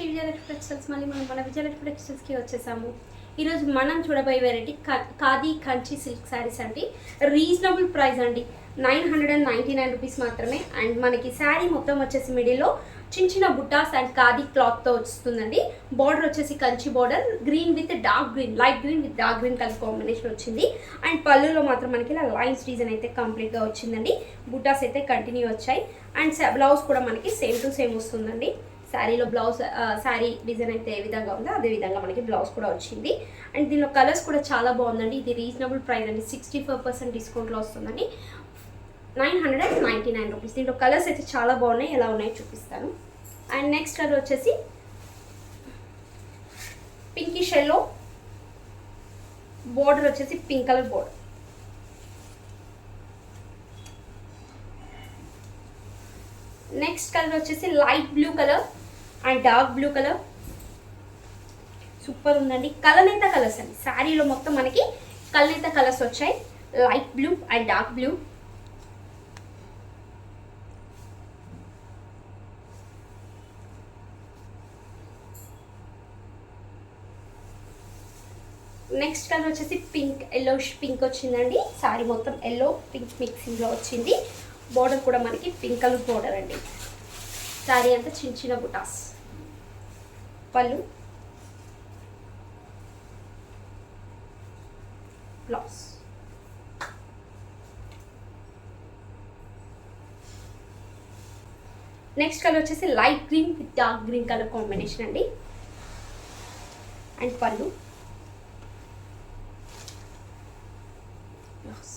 Vijayalakshmi textiles. మళ్ళీ మనం మన విజయలక్ష్మి టెక్స్టైల్స్కి వచ్చేసాము. ఈరోజు మనం చూడబోయే వెరైటీ ఖాదీ కంచి సిల్క్ శారీస్ అండి. రీజనబుల్ ప్రైస్ అండి, 999 రూపీస్ మాత్రమే. అండ్ మనకి శారీ మొత్తం వచ్చేసి మిడిల్లో చిన్న చిన్న బుట్టాస్ అండ్ ఖాదీ క్లాత్తో వస్తుందండి. బార్డర్ వచ్చేసి Kanchi border, green with dark green, light green with dark green colour combination వచ్చింది. అండ్ పళ్ళులో మాత్రం మనకి ఇలా లైన్స్ డిజైన్ అయితే కంప్లీట్గా వచ్చిందండి. బుట్టాస్ అయితే కంటిన్యూ వచ్చాయి. అండ్ బ్లౌజ్ కూడా మనకి సేమ్ టు సేమ్ వస్తుందండి. శారీలో బ్లౌజ్ శారీ డిజైన్ అయితే ఏ విధంగా ఉందో అదే విధంగా మనకి బ్లౌజ్ కూడా వచ్చింది. అండ్ దీనిలో కలర్స్ కూడా చాలా బాగుందండి. ఇది రీజనబుల్ ప్రైస్ అండి, 65% డిస్కౌంట్లో వస్తుందండి. 999 రూపీస్. దీంట్లో కలర్స్ అయితే చాలా బాగున్నాయి, ఎలా ఉన్నాయో చూపిస్తాను. అండ్ నెక్స్ట్ కలర్ వచ్చేసి పింకిష్ ఎల్లో, బోర్డర్ వచ్చేసి pink colour border. Next colour వచ్చేసి light blue colour and dark blue colour. Super ఉందండి. కలనేత కలర్స్ అండి, శారీలో మొత్తం మనకి కలనేత కలర్స్ వచ్చాయి. Light blue and dark blue. Next colour వచ్చేసి పింక్, ఎల్లో పింక్ వచ్చిందండి. శారీ మొత్తం ఎల్లో పింక్ మిక్సింగ్లో వచ్చింది. బోర్డర్ కూడా మనకి పింక్ కలర్ బోర్డర్ అండి. శారీ అంతా చిన్న చిన్న బుటాస్. పళ్ళు, బ్లౌజ్. నెక్స్ట్ కలర్ వచ్చేసి light green with dark green colour combination అండి. అండ్ పళ్ళు, blouse.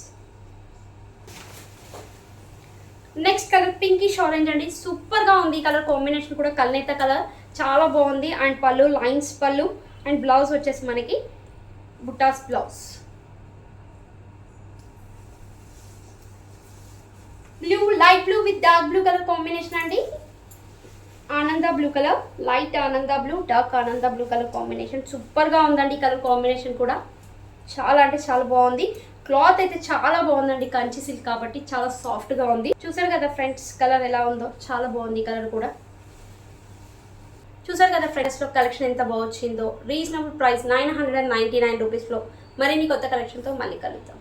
Next colour pinkish orange అండి. సూపర్గా ఉంది ఈ కలర్ కాంబినేషన్ కూడా. కల్నేత కలర్ చాలా బాగుంది. అండ్ పళ్ళు లైన్స్ పళ్ళు. అండ్ బ్లౌజ్ వచ్చేసి మనకి బుటాస్ blouse. Blue, light blue with dark blue colour combination అండి. ఆనంద బ్లూ కలర్, లైట్ ఆనంద బ్లూ, డార్క్ ఆనంద బ్లూ కలర్ కాంబినేషన్. సూపర్గా ఉందండి ఈ కలర్ కాంబినేషన్ కూడా. చాలా అంటే చాలా బాగుంది. క్లాత్ అయితే చాలా బాగుందండి, కంచి సిల్క్ కాబట్టి చాలా సాఫ్ట్గా ఉంది. చూసారు కదా ఫ్రెండ్స్ కలర్ ఎలా ఉందో, చాలా బాగుంది ఈ కలర్ కూడా. చూసారు కదా ఫ్రెండ్స్లో కలెక్షన్ ఎంత బాగా వచ్చిందో. రీజనబుల్ ప్రైస్ 999 రూపీస్లో మరిన్ని కొత్త కలెక్షన్తో మళ్ళీ కలుద్దాం.